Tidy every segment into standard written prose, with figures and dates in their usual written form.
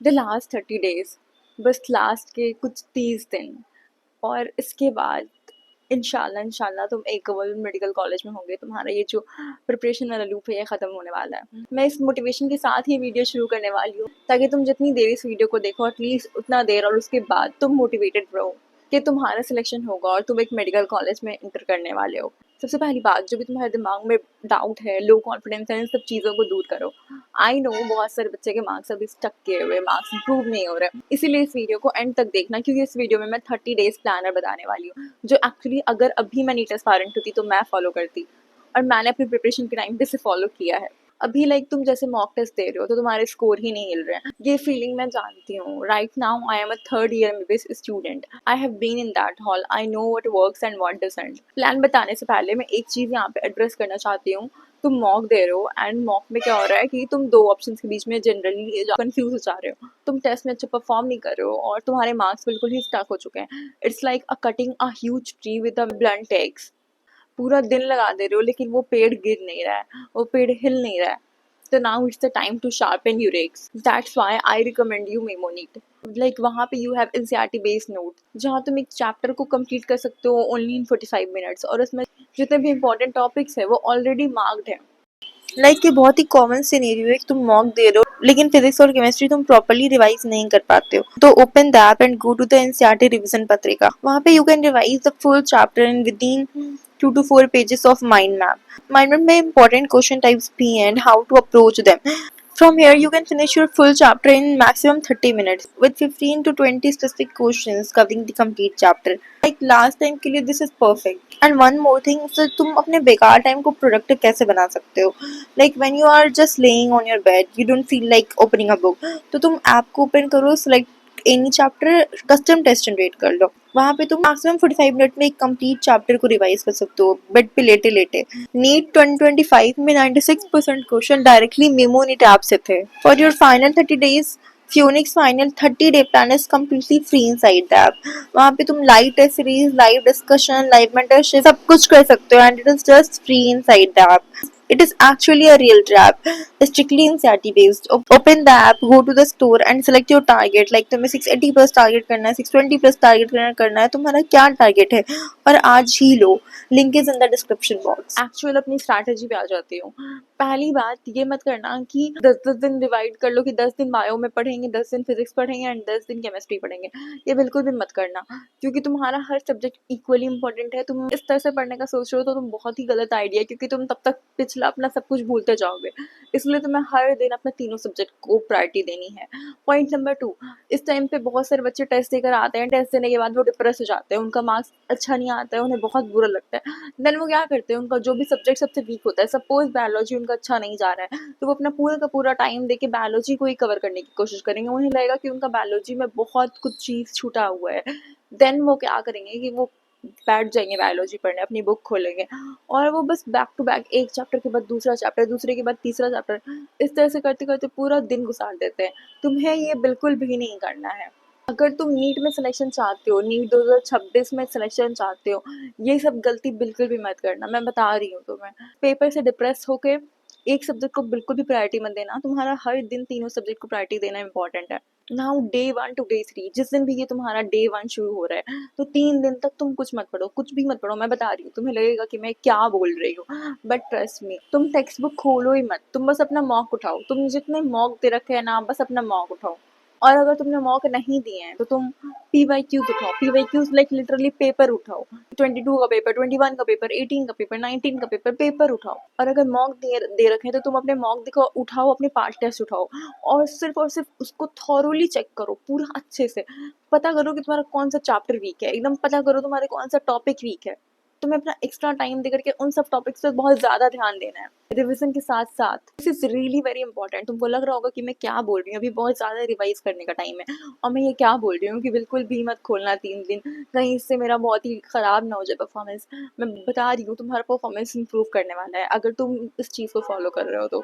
The last 30 days, बस last के कुछ 30 दिन, और इसके बाद इंशाल्लाह तुम एक गवर्नमेंट मेडिकल कॉलेज में होंगे। तुम्हारा ये जो प्रिपरेशन वाला लूप है ये ख़त्म होने वाला है। मैं इस मोटिवेशन के साथ ही वीडियो शुरू करने वाली हूँ, ताकि तुम जितनी देर इस वीडियो को देखो एटलीस्ट उतना देर, और उसके बाद तुम मोटिवेटेड रहो कि तुम्हारा सिलेक्शन होगा और तुम एक मेडिकल कॉलेज में इंटर करने वाले हो। सबसे पहली बात, जो भी तुम्हारे दिमाग में डाउट है, लो कॉन्फिडेंस है, इन सब चीज़ों को दूर करो। आई नो बहुत सारे बच्चे के मार्क्स अभी स्टक किए हुए, मार्क्स इंप्रूव नहीं हो रहे, इसीलिए इस वीडियो को एंड तक देखना, क्योंकि इस वीडियो में मैं 30 डेज प्लानर बताने वाली हूँ, जो एक्चुअली अगर अभी मैं नीट एस्पायरेंट होती तो मैं फॉलो करती, और मैंने अपनी प्रिपरेशन के टाइम पे इसे फॉलो किया है। अभी तुम जैसे मॉक टेस्ट दे रहे हो तो तुम्हारे स्कोर ही नहीं हिल रहे हैं, ये फीलिंग मैं जानती हूँ। Right now I am a third year MBBS student, I have been in that hall, I know what works and what doesn't. Plan बताने से पहले मैं एक चीज़ यहाँ पे एड्रेस करना चाहती हूँ। तुम मॉक दे रहे हो एंड मॉक में क्या हो रहा है कि तुम दो ऑप्शन के बीच में जनरली कंफ्यूज हो जा रहे हो, तुम टेस्ट में अच्छा परफॉर्म नहीं कर रहे हो और तुम्हारे मार्क्स बिल्कुल ही स्टक हो चुके हैं। It's like a cutting a huge tree with a blunt x. पूरा दिन लगा दे रहे हो लेकिन वो पेड़ गिर नहीं रहा है, वो पेड़ हिल नहीं रहा है। तो now it's the time to sharpen your axe, that's why I recommend you MemoNEET. वहाँ पे you have NCERT based note, जहाँ तुम एक चैप्टर को कंप्लीट कर सकते हो ओनली इन 45 मिनट्स, और उसमें जितने भी इंपॉर्टेंट टॉपिक्स है वो ऑलरेडी मार्क्ड है। ये बहुत ही कॉमन सिनेरियो है कि तुम मॉक दे रहे हो लेकिन फिजिक्स और केमिस्ट्री तुम प्रॉपर्ली रिवाइज नहीं कर पाते हो, तो open the app and go to the NCERT revision पत्रिका। वहाँ पे you can revise the full chapter in within 2 to 4 pages of mind map. Mind map में इंपॉर्टेंट क्वेश्चन टाइप्स भी हैं and how to approach them. From here, you can finish your full chapter in maximum 30 minutes with 15 to 20 specific questions covering the complete chapter. Like last time के लिए this is perfect. And one more thing, so तुम अपने बेकार time को productive कैसे बना सकते हो? Like when you are just laying on your bed, you don't feel like opening a book. तो तुम ऐप को ओपन करो, select any chapter, custom test generate कर लो। वहाँ पे तुम मैक्सिमम 45 मिनट में एक कंप्लीट चैप्टर को रिवाइज कर सकते हो बेड पे लेटे लेटे। नीट 2025 में 96% question directly MemoNEET app से थे। For your final 30 days, Phoenix final 30 day plan is completely free inside the app. वहाँ पे तुम live test series, live discussion, live mentorship सब कुछ कर सकते हो and it is just free inside the app. It is actually a real trap. It's strictly anxiety based. Open the app, go to the store and select your target. Like तुम्हें 680 plus target करना है, 620 plus target करना है, तुम्हारा क्या target है और आज ही लो। Link is in the description box. Actual अपनी स्ट्रैटेजी पे आ जाती हूँ। पहली बात ये मत करना कि 10-10 दिन डिवाइड कर लो कि 10 दिन बायो में पढ़ेंगे, 10 दिन फिजिक्स पढ़ेंगे एंड 10 दिन केमिस्ट्री पढ़ेंगे। ये बिल्कुल भी मत करना, क्योंकि तुम्हारा हर सब्जेक्ट इक्वली इंपॉर्टेंट है। तुम इस तरह से पढ़ने का सोच रहे हो तो तुम बहुत ही गलत आइडिया है, क्योंकि तुम तब तक पिछला अपना सब कुछ भूलते जाओगे। इसलिए तुम्हें हर दिन अपने तीनों सब्जेक्ट को प्रायोरिटी देनी है। पॉइंट नंबर 2, इस टाइम पे बहुत सारे बच्चे टेस्ट देकर आते हैं, टेस्ट देने के बाद वो डिप्रेस हो जाते हैं, उनका मार्क्स अच्छा नहीं आता है, उन्हें बहुत बुरा लगता है। देन वो क्या करते हैं, उनका जो भी सब्जेक्ट सबसे वीक होता है, सपोज बायोलॉजी उनका अच्छा नहीं जा रहा है, तो वो अपना पूरा का पूरा टाइम देके बायोलॉजी को ही कवर करने की कोशिश करेंगे। उन्हें लगेगा कि उनका बायोलॉजी में बहुत कुछ चीज़ छूटा हुआ है। देन वो क्या करेंगे कि वो बैठ जाएंगे बायोलॉजी पढ़ने, अपनी बुक खोलेंगे और वो बस बैक टू बैक एक चैप्टर के बाद दूसरा चैप्टर, दूसरे के बाद तीसरा चैप्टर, इस तरह से करते करते पूरा दिन गुजार देते हैं। तुम्हें ये बिल्कुल भी नहीं करना है। अगर तुम नीट में सिलेक्शन चाहते हो, नीट 2026 में सिलेक्शन चाहते हो, ये सब गलती बिल्कुल भी मत करना। मैं बता रही हूँ तुम्हें, पेपर से डिप्रेस होके एक सब्जेक्ट को बिल्कुल भी प्रायोरिटी मत देना। तुम्हारा हर दिन तीनों सब्जेक्ट को प्रायोरिटी देना इंपॉर्टेंट है। नाउ डे 1 टू डे 3, जिस दिन भी ये तुम्हारा डे 1 शुरू हो रहा है, तो 3 दिन तक तुम कुछ मत पढ़ो, कुछ भी मत पढ़ो। मैं बता रही हूँ, तुम्हें लगेगा कि मैं क्या बोल रही हूँ, बट ट्रस्ट मी, तुम टेक्स्ट बुक खोलो ही मत, तुम बस अपना मॉक उठाओ। तुम जितने मॉक दे रखे हैं ना, बस अपना मॉक उठाओ। और अगर तुमने मॉक नहीं दिए हैं तो तुम पीवाईक्यूज उठाओ। पीवाईक्यूज लाइक लिटरली पेपर उठाओ, 22 का पेपर, 21 का पेपर, 18 का पेपर, 19 का पेपर, पेपर उठाओ। और अगर मॉक दे रखे हैं तो तुम अपने मॉक देखो, उठाओ, अपने पार्ट टेस्ट उठाओ और सिर्फ उसको थॉरोली चेक करो, पूरा अच्छे से पता करो कि तुम्हारा कौन सा चैप्टर वीक है, एकदम पता करो तुम्हारे कौन सा टॉपिक वीक है। तुम्हें अपना एक्स्ट्रा टाइम देकर के उन सब टॉपिक्स पे बहुत ज़्यादा ध्यान देना है, रिविजन के साथ साथ। This is really very important. तुमको लग रहा होगा कि मैं क्या बोल रही हूँ, अभी बहुत ज़्यादा रिवाइज करने का टाइम है और मैं ये क्या बोल रही हूँ कि बिल्कुल भी मत खोलना 3 दिन, कहीं इससे मेरा बहुत ही ख़राब ना हो जाए परफॉर्मेंस। मैं बता रही हूँ तुम्हारा परफॉर्मेंस इंप्रूव करने वाला है अगर तुम इस चीज़ को फॉलो कर रहे हो तो।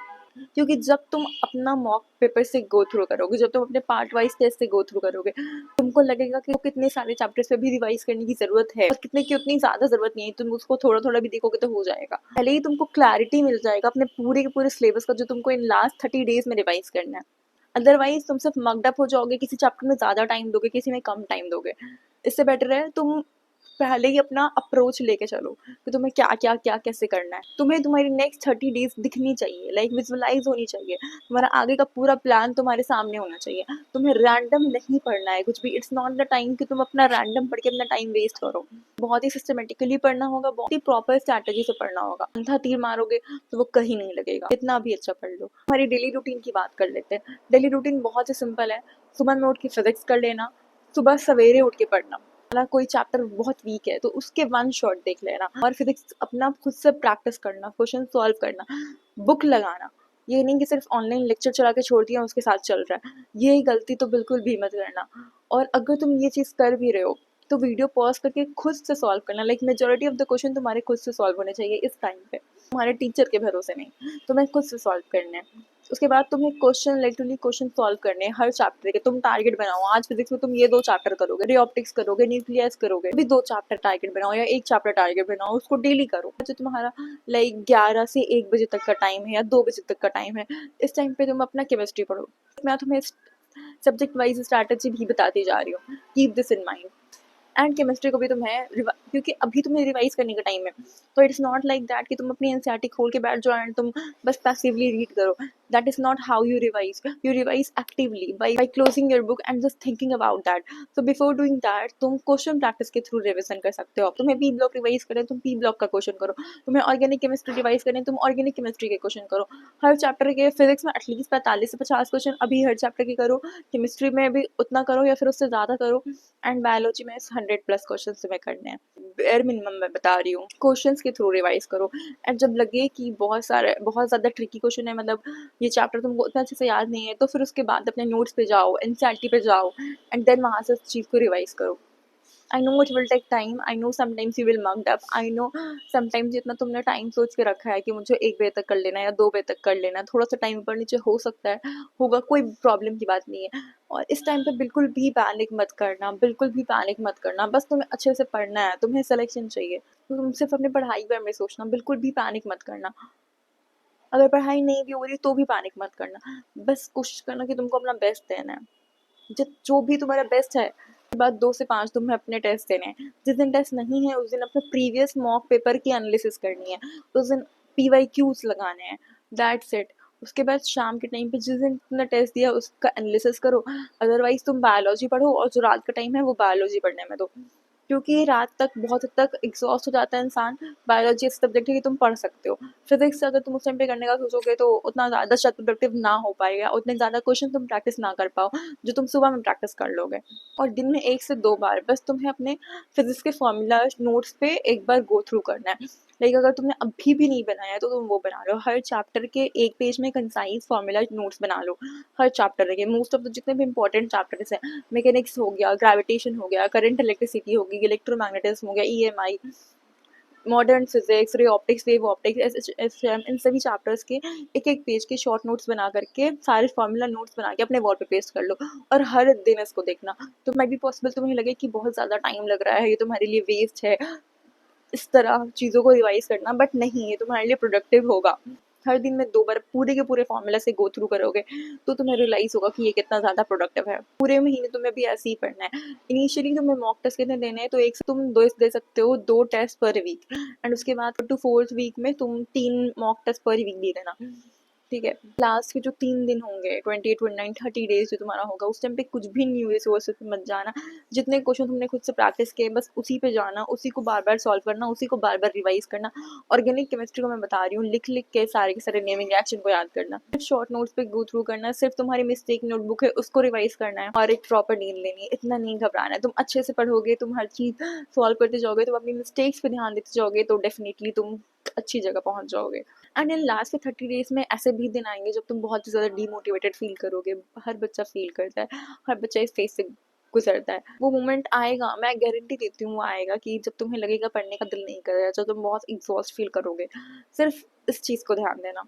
क्योंकि जब तुम अपना मॉक पेपर से गो थ्रू करोगे, जब तुम अपने पार्ट वाइज टेस्ट से गो थ्रू करोगे, तुमको लगेगा कि कितने सारे चैप्टर्स पे भी रिवाइज करने की जरूरत है और कितने की उतनी ज्यादा जरूरत नहीं है। तुम उसको थोड़ा थोड़ा भी देखोगे तो हो जाएगा। पहले ही तुमको क्लैरिटी मिल जाएगा अपने पूरे के पूरे सिलेबस का, जो तुमको इन लास्ट 30 डेज में रिवाइज करना है। अदरवाइज़ तुम सिर्फ मक्ड अप हो जाओगे, किसी चैप्टर में ज़्यादा टाइम दोगे, किसी में कम टाइम दोगे। इससे बेटर है तुम पहले ही अपना अप्रोच लेके चलो कि तुम्हें क्या कैसे करना है। तुम्हें तुम्हारी नेक्स्ट 30 डेज़ दिखनी चाहिए, लाइक विजुअलाइज़ होनी चाहिए। तुम्हारा आगे का पूरा प्लान तुम्हारे सामने होना चाहिए। तुम्हें रैंडम नहीं पढ़ना है कुछ भी। इट्स नॉट द टाइम कि तुम अपना रैंडम पढ़ के अपना टाइम वेस्ट करो। बहुत ही सिस्टमैटिकली पढ़ना होगा, बहुत ही प्रॉपर स्ट्रैटेजी से पढ़ना होगा। अंधा तीर मारोगे तो वो कहीं नहीं लगेगा, कितना भी अच्छा पढ़ लो। हमारी डेली रूटीन की बात कर लेते हैं। डेली रूटीन बहुत ही सिंपल है। सुबह में उठ के फिजिक्स कर लेना, सुबह सवेरे उठ के पढ़ना। वाला कोई चैप्टर बहुत वीक है तो उसके वन शॉट देख लेना, और फिजिक्स अपना खुद से प्रैक्टिस करना, क्वेश्चन सॉल्व करना, बुक लगाना। ये नहीं कि सिर्फ ऑनलाइन लेक्चर चला के छोड़ दिया उसके साथ चल रहा है। ये गलती तो बिल्कुल भी मत करना। और अगर तुम ये चीज़ कर भी रहे हो तो वीडियो पॉज करके खुद से सॉल्व करना। Like majority of the question तुम्हारे खुद से सॉल्व होने चाहिए इस टाइम पे, तुम्हारे टीचर के भरोसे नहीं, तुम्हें खुद से सॉल्व करने हैं। उसके बाद तुम्हें क्वेश्चन लिटरली क्वेश्चन सॉल्व करने हैं हर चैप्टर के। तुम टारगेट बनाओ, आज फिजिक्स में तुम ये 2 चैप्टर करोगे, रे ऑप्टिक्स करोगे, न्यूक्लियस करोगे, भी 2 चैप्टर टारगेट बनाओ या 1 चैप्टर टारगेट बनाओ, उसको डेली करो। जो तुम्हारा लाइक 11 से 1 बजे तक का टाइम है या 2 बजे तक का टाइम है, इस टाइम पे तुम अपना केमिस्ट्री पढ़ो। मैं तुम्हें सब्जेक्ट वाइज स्ट्रैटेजी भी बताती जा रही हूँ, keep this in mind. And chemistry को भी तुम्हें क्योंकि अभी तुम्हें रिवाइज करने का टाइम है, तो इट्स नॉट लाइक दैट कि तुम अपनी एनसीईआरटी खोल के बैठ जाओ एंड तुम बस पैसिवली रीड करो। That is not how you revise actively by closing your book and just thinking about that. So before doing that तुम क्वेश्चन प्रैक्टिस के थ्रू रिविजन कर सकते हो। तुम्हें पी ब्लॉक रिवाइज करें, तुम पी ब्लॉक का क्वेश्चन करो। तुम्हें ऑर्गेनिक केमिस्ट्री रिवाइज करें, तुम ऑर्गेनिक केमिस्ट्री के क्वेश्चन करो। हर चैप्टर के फिजिक्स में एटलीस्ट 45 से 50 क्वेश्चन अभी हर चैप्टर के करो, केमिस्ट्री में भी उतना करो या फिर उससे ज़्यादा करो, एंड बायोलॉजी में 100+ क्वेश्चन तुम्हें करने हैं। बेयर मिनिमम मैं बता रही हूँ, क्वेश्चंस के थ्रू रिवाइज करो। एंड जब लगे कि बहुत ज़्यादा ट्रिकी क्वेश्चन है, मतलब ये चैप्टर तुमको उतना अच्छे से याद नहीं है, तो फिर उसके बाद अपने नोट्स पे जाओ, एनसीईआरटी पे जाओ, एंड देन वहाँ से उस चीज़ को रिवाइज करो। I know it will take time, I know sometimes you will mucked up, I know sometimes जितना तुमने टाइम सोच के रखा है कि मुझे 1 बजे तक कर लेना है या 2 बजे तक कर लेना है, थोड़ा सा टाइम ऊपर नीचे हो सकता है, होगा, कोई प्रॉब्लम की बात नहीं है। और इस टाइम पे बिल्कुल भी पैनिक मत करना, बिल्कुल भी पैनिक मत करना। बस तुम्हें अच्छे से पढ़ना है, तुम्हें सिलेक्शन चाहिए, तो तुम सिर्फ अपनी पढ़ाई के बारे में सोचना, बिल्कुल भी पैनिक मत करना। अगर पढ़ाई नहीं भी हो रही तो भी पैनिक मत करना। बस कोशिश करना कि तुमको अपना बेस्ट देना है। जो भी तुम्हारा बेस्ट है। उसके बाद 2 से 5 तुम्हें अपने टेस्ट देने हैं। जिस दिन टेस्ट नहीं है उस दिन अपने प्रीवियस मॉक पेपर की एनालिसिस करनी है, उस दिन पीवाईक्यूज लगाने हैं, दैट्स इट। उसके बाद शाम के टाइम पे जिस दिन तुमने टेस्ट दिया उसका एनालिसिस करो। अदरवाइज तुम बायोलॉजी पढ़ो और जो रात का टाइम है वो बायोलॉजी पढ़ने में दो, क्योंकि रात तक बहुत हद तक एग्जॉस्ट हो जाता है इंसान। बायोलॉजी ऐसा सब्जेक्ट है कि तुम पढ़ सकते हो। फिजिक्स अगर तुम उस टाइम पे करने का सोचोगे तो उतना ज़्यादा शायद प्रोडक्टिव ना हो पाएगा, उतने ज़्यादा क्वेश्चन तुम प्रैक्टिस ना कर पाओ जो तुम सुबह में प्रैक्टिस कर लोगे। और दिन में 1 से 2 बार बस तुम्हें अपने फिजिक्स के फॉर्मूला नोट्स पे एक बार गो थ्रू करना है। लाइक अगर तुमने अभी भी नहीं बनाया है तो तुम वो बना लो। हर चैप्टर के 1 पेज में कंसाइज फॉर्मूला नोट्स बना लो हर चैप्टर के। मोस्ट ऑफ द जितने भी इंपॉर्टेंट चैप्टर्स हैं, मैकेनिक्स हो गया, ग्रेविटेशन हो गया, करंट इलेक्ट्रिसिटी होगी, इलेक्ट्रोमैग्नेटिज्म हो गया, EMI, modern physics, ray optics, wave optics, SM, इन सभी चैप्टर्स के एक एक पेज के शॉर्ट नोट्स बना करके सारे फॉर्मूला नोट्स बना के अपने वॉल पे पेस्ट कर लो और हर दिन इसको देखना। तो मैं भी पॉसिबल तुम्हें लगे कि बहुत ज़्यादा टाइम लग रहा है, ये तुम्हारे लिए वेस्ट है इस तरह चीज़ों को रिवाइज करना, बट नहीं, ये तुम्हारे लिए प्रोडक्टिव होगा। हर दिन में 2 बार पूरे के पूरे फॉर्मूला से गो थ्रू करोगे तो तुम्हें रियलाइज होगा कि ये कितना ज़्यादा प्रोडक्टिव है। पूरे महीने तुम्हें भी ऐसे ही पढ़ना है। इनिशियली तुम्हें मॉक टेस्ट कितने देने हैं, तो एक से तुम 2 दे सकते हो, 2 टेस्ट पर वीक, एंड उसके बाद टू 4th वीक में तुम 3 मॉक टेस्ट पर वीक दे देना। ठीक है, लास्ट के जो 3 दिन होंगे 28, 29, 30 डेज जो तुम्हारा होगा, उस टाइम पे कुछ भी न्यू रिसोर्सेज पे मत जाना। जितने क्वेश्चन तुमने खुद से प्रैक्टिस किए बस उसी पे जाना, उसी को बार बार सॉल्व करना, उसी को बार बार रिवाइज करना। ऑर्गेनिक केमिस्ट्री को मैं बता रही हूँ, लिख लिख के सारे के सारे नेमिंग रिएक्शन को याद करना, शॉर्ट नोट्स पे गो थ्रू करना, सिर्फ तुम्हारी मिस्टेक नोटबुक है उसको रिवाइज करना है, और एक प्रॉपर नींद लेनी है। इतना नहीं घबराना है, तुम अच्छे से पढ़ोगे, तुम हर चीज़ सॉल्व करते जाओगे, तुम अपनी मिस्टेक्स पे ध्यान देते जाओगे, तो डेफिनेटली तुम अच्छी जगह पहुंच जाओगे। एंड इन लास्ट के 30 डेज में ऐसे भी दिन आएंगे जब तुम बहुत ज़्यादा डीमोटिवेटेड फील करोगे। हर बच्चा फील करता है, हर बच्चा इस फेज से गुजरता है। वो मोमेंट आएगा, मैं गारंटी देती हूँ वो आएगा, कि जब तुम्हें लगेगा पढ़ने का दिल नहीं कर रहा है, जब तुम बहुत एग्जॉस्ट फील करोगे। सिर्फ इस चीज़ को ध्यान देना,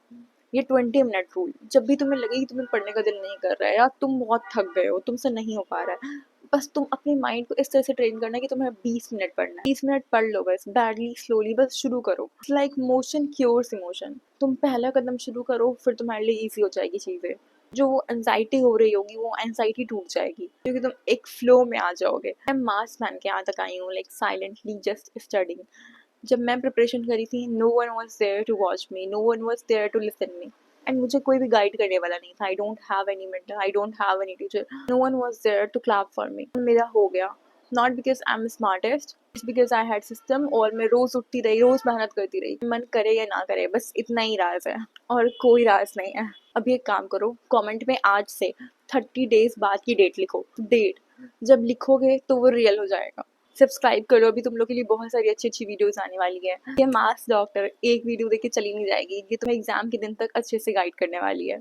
ये 20 मिनट रूल। जब भी तुम्हें लगे कि तुम्हें पढ़ने का दिल नहीं कर रहा है या तुम बहुत थक गए हो, तुमसे नहीं हो पा रहा है, बस तुम अपने माइंड को इस तरह से ट्रेन करना है कि तुम्हें 20 मिनट पढ़ना है। 20 मिनट पढ़ लो, बस बैडली स्लोली बस शुरू करो। Like motion cures emotion. तुम पहला कदम शुरू करो, फिर तुम्हारे लिए ईजी हो जाएगी चीज़ें। जो वो एंजाइटी हो रही होगी वो एंजाइटी टूट जाएगी क्योंकि तुम एक फ्लो में आ जाओगे। मैं मास्क पहन के यहाँ तक आई हूँ, लाइक साइलेंटली जस्ट स्टडिंग। जब मैं प्रिपरेशन करी थी, no one was there to watch me, no one was there to listen me, and मुझे कोई भी गाइड करने वाला नहीं था। I don't have any mentor, I don't have any teacher, no one was there to clap for me. मेरा हो गया, not because I am smartest, it's because I had system. और मैं रोज उठती रही, रोज मेहनत करती रही, मन करे या ना करे, बस इतना ही राज है और कोई राज नहीं है। अभी एक काम करो, कमेंट में आज से 30 डेज बाद की डेट लिखो। डेट जब लिखोगे तो वो रियल हो जाएगा। सब्सक्राइब करो, अभी तुम लोग के लिए बहुत सारी अच्छी अच्छी वीडियोस आने वाली है। ये मास डॉक्टर एक वीडियो देख के चली नहीं जाएगी, ये तुम्हें एग्जाम के दिन तक अच्छे से गाइड करने वाली है।